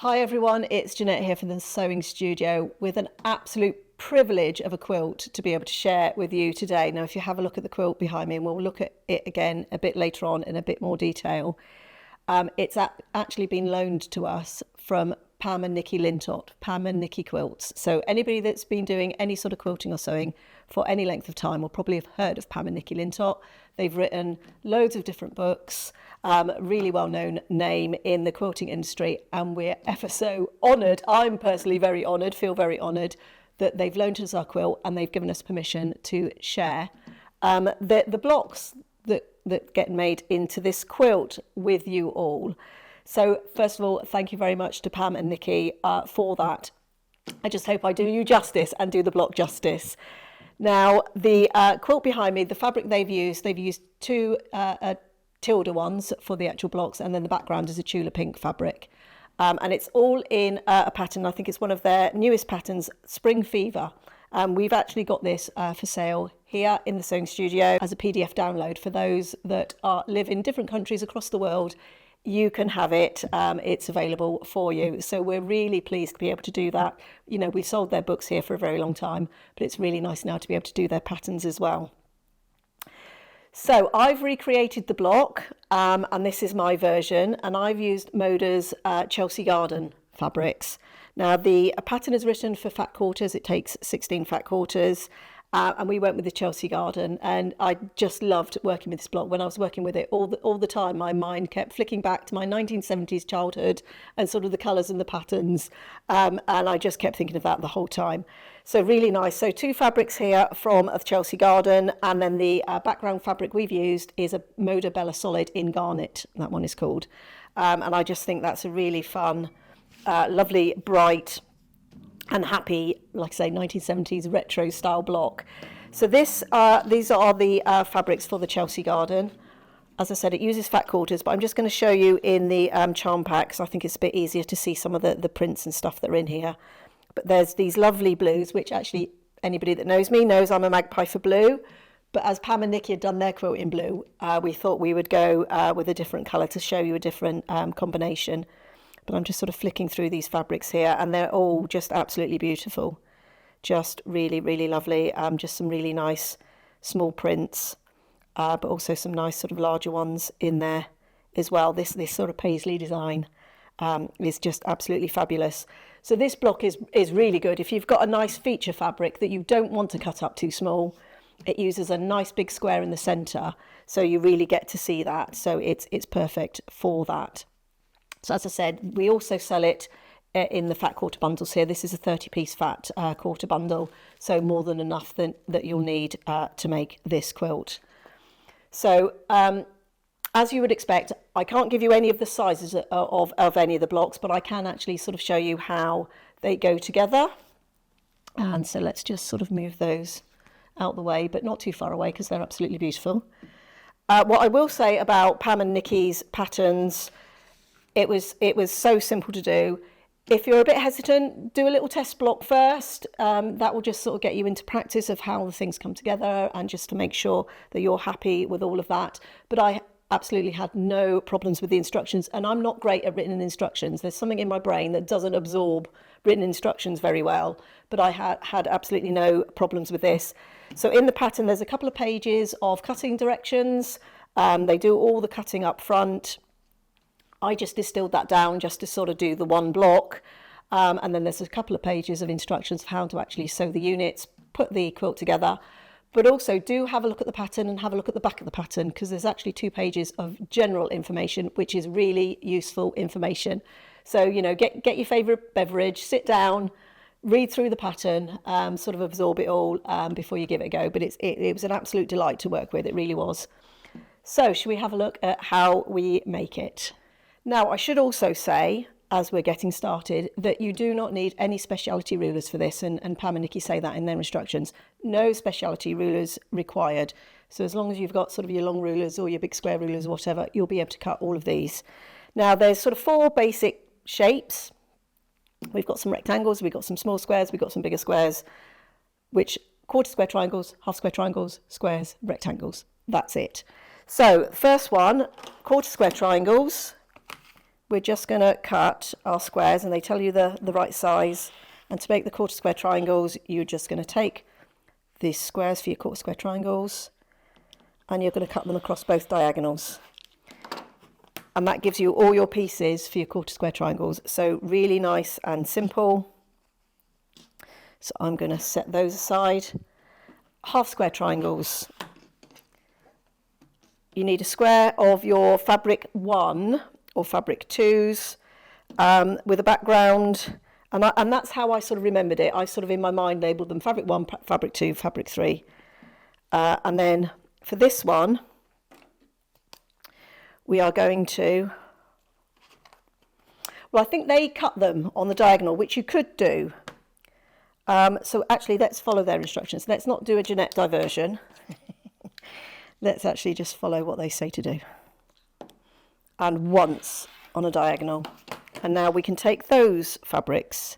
Hi everyone, it's Jeanette here from the Sewing Studio with an absolute privilege of a quilt to be able to share with you today. Now if you have a look at the quilt behind me, and we'll look at it again a bit later on in a bit more detail, it's actually been loaned to us from Pam and Nicky Lintott, Pam and Nicky Quilts. So anybody that's been doing any sort of quilting or sewing for any length of time will probably have heard of Pam and Nicky Lintott. They've written loads of different books, really well-known name in the quilting industry, and we're ever so honoured. I'm personally very honoured, feel very honoured that they've loaned us our quilt and they've given us permission to share the blocks that get made into this quilt with you all. So first of all, thank you very much to Pam and Nicky for that. I just hope I do you justice and do the block justice. Now, the quilt behind me, the fabric they've used two Tilda ones for the actual blocks, and then the background is a Tula pink fabric. And it's all in a pattern, I think it's one of their newest patterns, Spring Fever. We've actually got this for sale here in the Sewing Studio as a PDF download for those that live in different countries across the world. You can have it, it's available for you. So we're really pleased to be able to do that. You know, we've sold their books here for a very long time, but it's really nice now to be able to do their patterns as well. So I've recreated the block, and this is my version, and I've used Moda's Chelsea Garden fabrics. Now the pattern is written for fat quarters, it takes 16 fat quarters. And we went with the Chelsea Garden, and I just loved working with this block. When I was working with it all the time, my mind kept flicking back to my 1970s childhood and sort of the colours and the patterns, and I just kept thinking of that the whole time. So really nice. So two fabrics here from the Chelsea Garden, and then the background fabric we've used is a Moda Bella Solid in Garnet, that one is called. And I just think that's a really fun, lovely, bright and happy, like I say, 1970s retro style block. So these are the fabrics for the Chelsea Garden. As I said, it uses fat quarters, but I'm just going to show you in the charm pack, because I think it's a bit easier to see some of the prints and stuff that are in here. But there's these lovely blues, which actually anybody that knows me knows I'm a magpie for blue. But as Pam and Nicky had done their quilt in blue, we thought we would go with a different colour to show you a different combination. But I'm just sort of flicking through these fabrics here, and they're all just absolutely beautiful. Just really, really lovely. Just some really nice small prints, but also some nice sort of larger ones in there as well. This sort of paisley design is just absolutely fabulous. So this block is really good. If you've got a nice feature fabric that you don't want to cut up too small, it uses a nice big square in the centre, so you really get to see that. So it's perfect for that. So as I said, we also sell it in the fat quarter bundles here. This is a 30-piece fat quarter bundle, so more than enough that you'll need to make this quilt. So as you would expect, I can't give you any of the sizes of any of the blocks, but I can actually sort of show you how they go together. And so let's just sort of move those out the way, but not too far away, because they're absolutely beautiful. What I will say about Pam and Nicky's patterns, it was so simple to do. If you're a bit hesitant, do a little test block first. That will just sort of get you into practice of how the things come together, and just to make sure that you're happy with all of that. But I absolutely had no problems with the instructions, and I'm not great at written instructions. There's something in my brain that doesn't absorb written instructions very well, but I had absolutely no problems with this. So in the pattern, there's a couple of pages of cutting directions. They do all the cutting up front. I just distilled that down just to sort of do the one block, and then there's a couple of pages of instructions for how to actually sew the units, put the quilt together. But also do have a look at the pattern and have a look at the back of the pattern, because there's actually 2 pages of general information, which is really useful information. So, you know, get your favourite beverage, sit down, read through the pattern, sort of absorb it all before you give it a go. But it was an absolute delight to work with, it really was. So should we have a look at how we make it? Now, I should also say, as we're getting started, that you do not need any speciality rulers for this, and Pam and Nicky say that in their instructions. No speciality rulers required. So as long as you've got sort of your long rulers or your big square rulers or whatever, you'll be able to cut all of these. Now, there's sort of 4 basic shapes. We've got some rectangles, we've got some small squares, we've got some bigger squares, which quarter square triangles, half square triangles, squares, rectangles. That's it. So first one, quarter square triangles. we're just going to cut our squares, and they tell you the right size. And to make the quarter square triangles, you're just going to take these squares for your quarter square triangles, and you're going to cut them across both diagonals. And that gives you all your pieces for your quarter square triangles. So really nice and simple. So I'm going to set those aside. Half square triangles. You need a square of your fabric 1 or fabric 2s with a background. And that's how I sort of remembered it. I sort of in my mind labelled them fabric 1, fabric 2, fabric 3. And then for this one, we are going to, well, I think they cut them on the diagonal, which you could do. So actually, let's follow their instructions. Let's not do a Jeanette diversion. Let's actually just follow what they say to do. And once on a diagonal. And now we can take those fabrics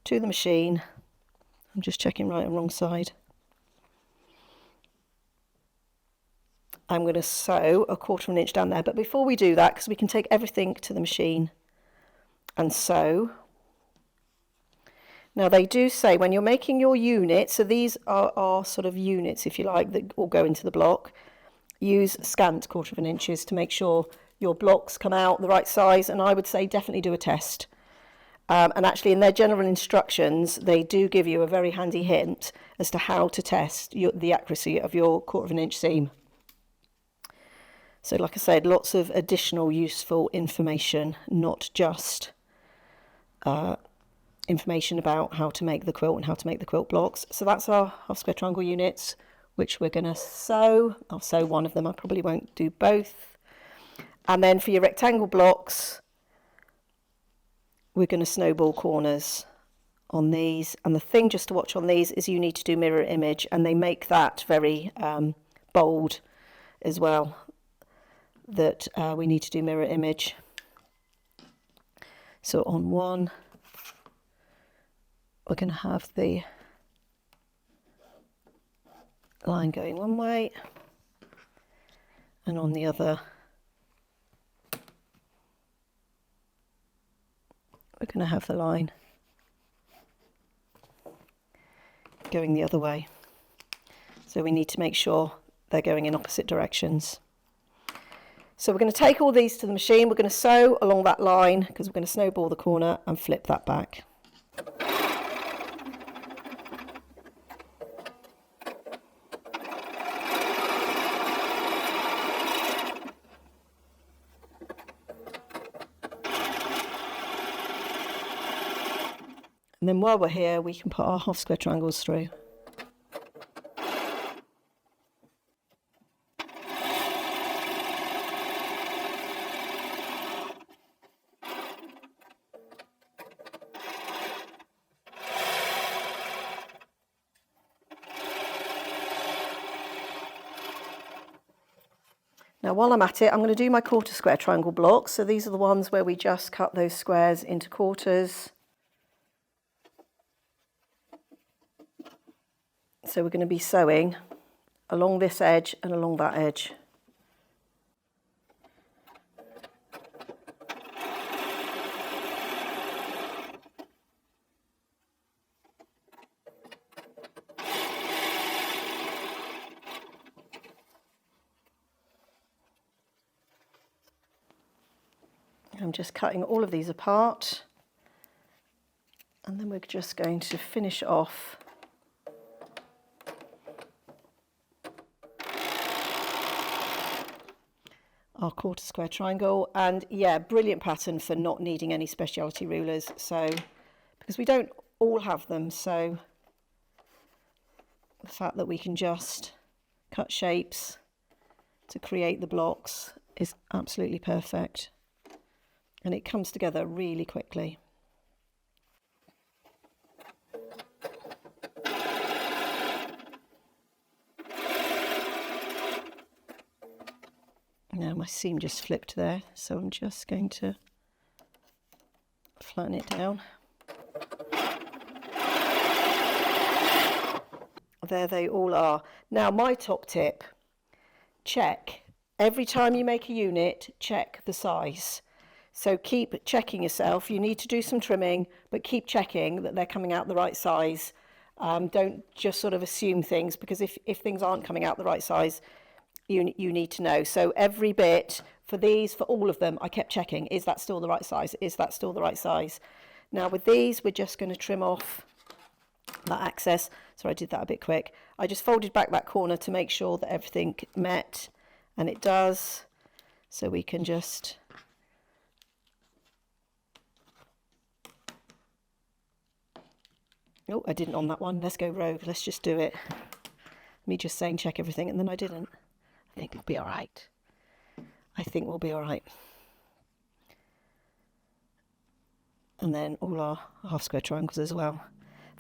to the machine. I'm just checking right and wrong side. I'm going to sew a 1/4 inch down there. But before we do that, because we can take everything to the machine and sew. Now they do say when you're making your unit, so these are sort of units, if you like, that all go into the block, use scant 1/4 inches to make sure your blocks come out the right size, and I would say definitely do a test. And actually in their general instructions, they do give you a very handy hint as to how to test the accuracy of your 1/4 inch seam. So like I said, lots of additional useful information, not just information about how to make the quilt and how to make the quilt blocks. So that's our half square triangle units, which we're going to sew. I'll sew one of them, I probably won't do both. And then for your rectangle blocks, we're going to snowball corners on these. And the thing just to watch on these is you need to do mirror image, and they make that very bold as well, that we need to do mirror image. So on one, we're going to have the line going one way, and on the other, we're going to have the line going the other way. So we need to make sure they're going in opposite directions. So we're going to take all these to the machine. We're going to sew along that line because we're going to snowball the corner and flip that back. And then while we're here, we can put our half square triangles through. Now while I'm at it, I'm going to do my 1/4 square triangle blocks. So these are the ones where we just cut those squares into quarters. So we're going to be sewing along this edge and along that edge. I'm just cutting all of these apart, and then we're just going to finish off our 1/4 square triangle. And yeah, brilliant pattern for not needing any speciality rulers, so because we don't all have them, so the fact that we can just cut shapes to create the blocks is absolutely perfect, and it comes together really quickly. Now my seam just flipped there, so I'm just going to flatten it down. There they all are. Now my top tip, check every time you make a unit, check the size. So keep checking yourself. You need to do some trimming, but keep checking that they're coming out the right size. Don't just sort of assume things, because if things aren't coming out the right size, you need to know. So every bit for these, for all of them, I kept checking, is that still the right size? Is that still the right size? Now with these, we're just going to trim off that excess. Sorry, I did that a bit quick. I just folded back that corner to make sure that everything met, and it does. So we can just oh, I didn't on that one. Let's go rogue. Let's just do it. Me just saying check everything, and then I didn't. I think we'll be all right. I think we'll be all right. And then all our half square triangles as well.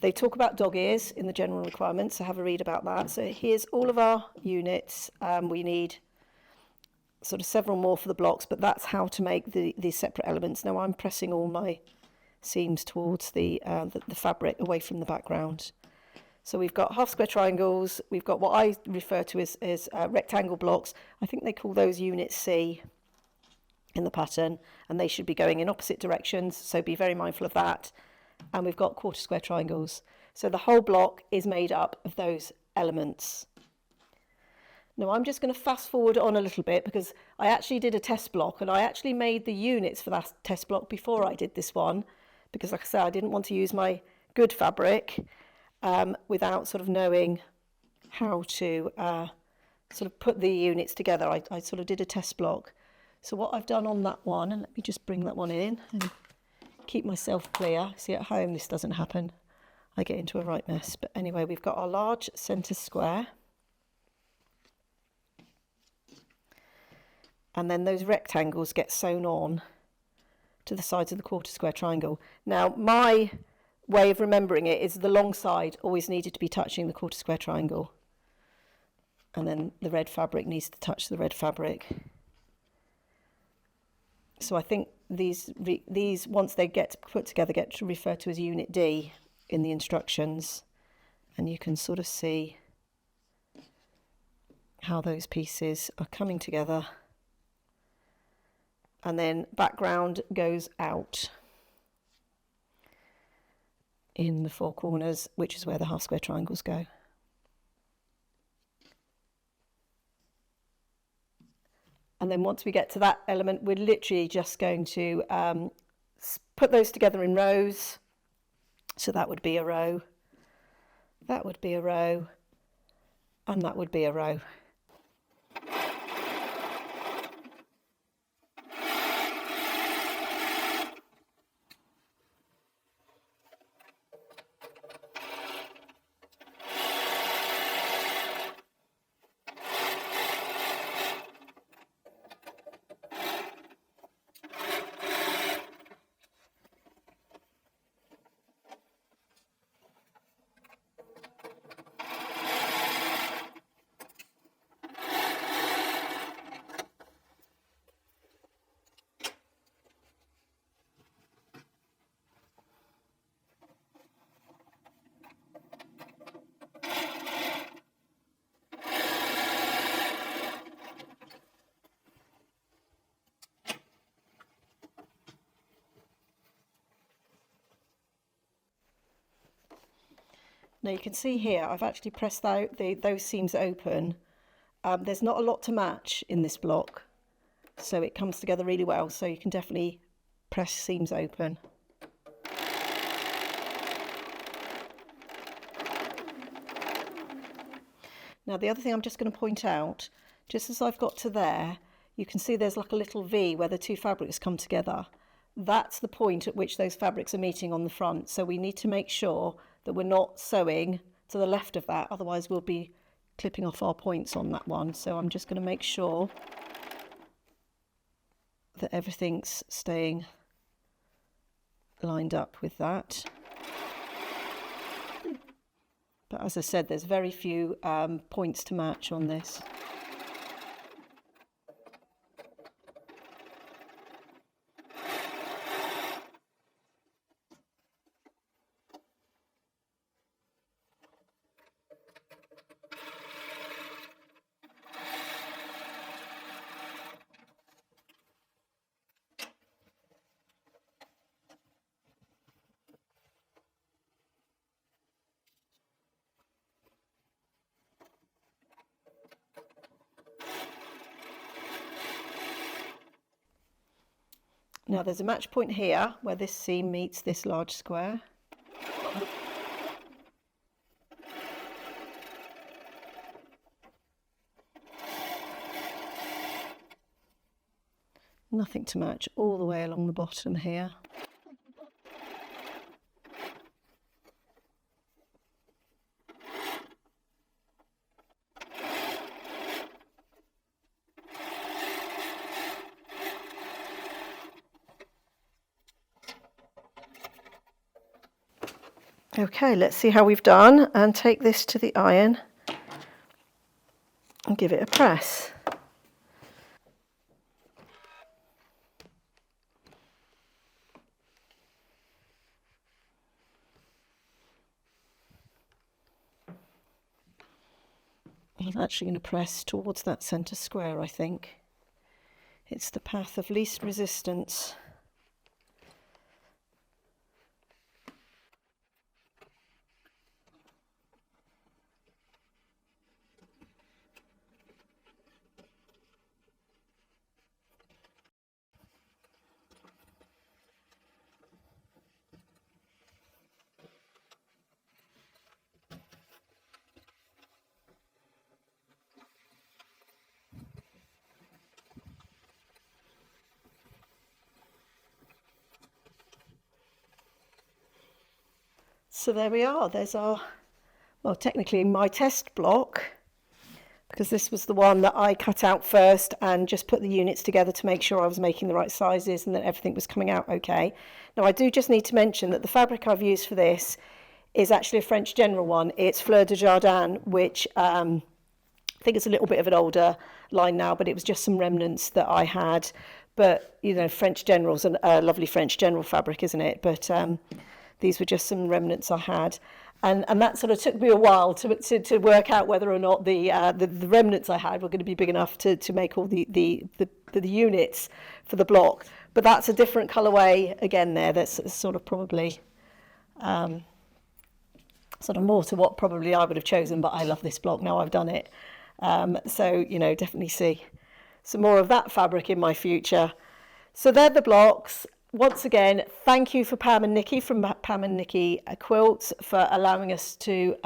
They talk about dog ears in the general requirements, so have a read about that. So here's all of our units. We need sort of several more for the blocks, but that's how to make these separate elements. Now I'm pressing all my seams towards the fabric away from the background. So we've got half square triangles, we've got what I refer to as rectangle blocks. I think they call those unit C in the pattern, and they should be going in opposite directions, so be very mindful of that. And we've got quarter square triangles. So the whole block is made up of those elements. Now I'm just going to fast forward on a little bit, because I actually did a test block, and I actually made the units for that test block before I did this one, because like I said, I didn't want to use my good fabric without sort of knowing how to sort of put the units together. I sort of did a test block. So what I've done on that one, and let me just bring that one in and keep myself clear. See, at home this doesn't happen. I get into a right mess. But anyway, we've got our large centre square. And then those rectangles get sewn on to the sides of the quarter square triangle. Now, my way of remembering it is the long side always needed to be touching the quarter square triangle. And then the red fabric needs to touch the red fabric. So I think these once they get put together, get referred to as Unit D in the instructions. And you can sort of see how those pieces are coming together. And then background goes out in the four corners, which is where the half square triangles go. And then once we get to that element, we're literally just going to put those together in rows. So that would be a row, that would be a row, and that would be a row. Now you can see here, I've actually pressed out those seams open. There's not a lot to match in this block, so it comes together really well. So you can definitely press seams open. Now the other thing I'm just going to point out, just as I've got to there, you can see there's like a little V where the two fabrics come together. That's the point at which those fabrics are meeting on the front. So we need to make sure that we're not sewing to the left of that, otherwise we'll be clipping off our points on that one. So I'm just going to make sure that everything's staying lined up with that. But as I said, there's very few points to match on this. Now there's a match point here where this seam meets this large square. Nothing to match all the way along the bottom here. Okay, let's see how we've done, and take this to the iron and give it a press. I'm actually going to press towards that centre square, I think. It's the path of least resistance. So there we are, there's our, well, technically my test block, because this was the one that I cut out first and just put the units together to make sure I was making the right sizes and that everything was coming out okay. Now I do just need to mention that the fabric I've used for this is actually a French General one. It's Fleur de Jardin, which I think it's a little bit of an older line now, but it was just some remnants that I had. But, you know, French General's a lovely French General fabric, isn't it? But these were just some remnants I had. And that sort of took me a while to work out whether or not the remnants I had were going to be big enough to make all the units for the block. But that's a different colourway again there. That's sort of probably sort of more to what probably I would have chosen, but I love this block now I've done it. So, you know, definitely see some more of that fabric in my future. So they're the blocks. Once again, thank you for Pam and Nicky from Pam and Nicky Quilts for allowing us to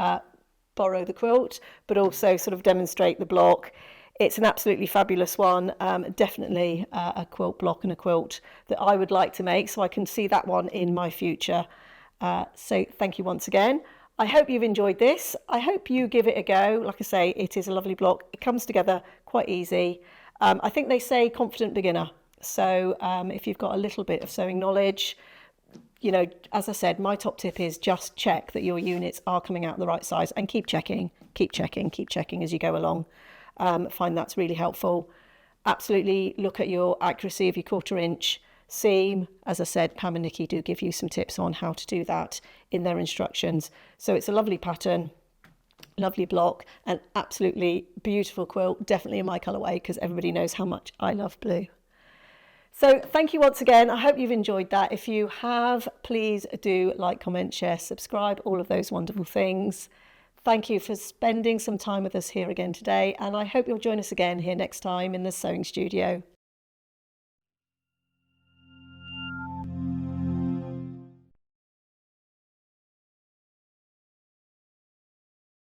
borrow the quilt, but also sort of demonstrate the block. It's an absolutely fabulous one, definitely a quilt block and a quilt that I would like to make, so I can see that one in my future. So thank you once again. I hope you've enjoyed this. I hope you give it a go. Like I say, it is a lovely block. It comes together quite easy. I think they say confident beginner. So if you've got a little bit of sewing knowledge, you know, as I said, my top tip is just check that your units are coming out the right size and keep checking as you go along. Find that's really helpful. Absolutely look at your accuracy of your 1/4 inch seam. As I said, Pam and Nicky do give you some tips on how to do that in their instructions. So it's a lovely pattern, lovely block, and absolutely beautiful quilt, definitely in my colourway because everybody knows how much I love blue. So thank you once again. I hope you've enjoyed that. If you have, please do like, comment, share, subscribe, all of those wonderful things. Thank you for spending some time with us here again today, and I hope you'll join us again here next time in the sewing studio.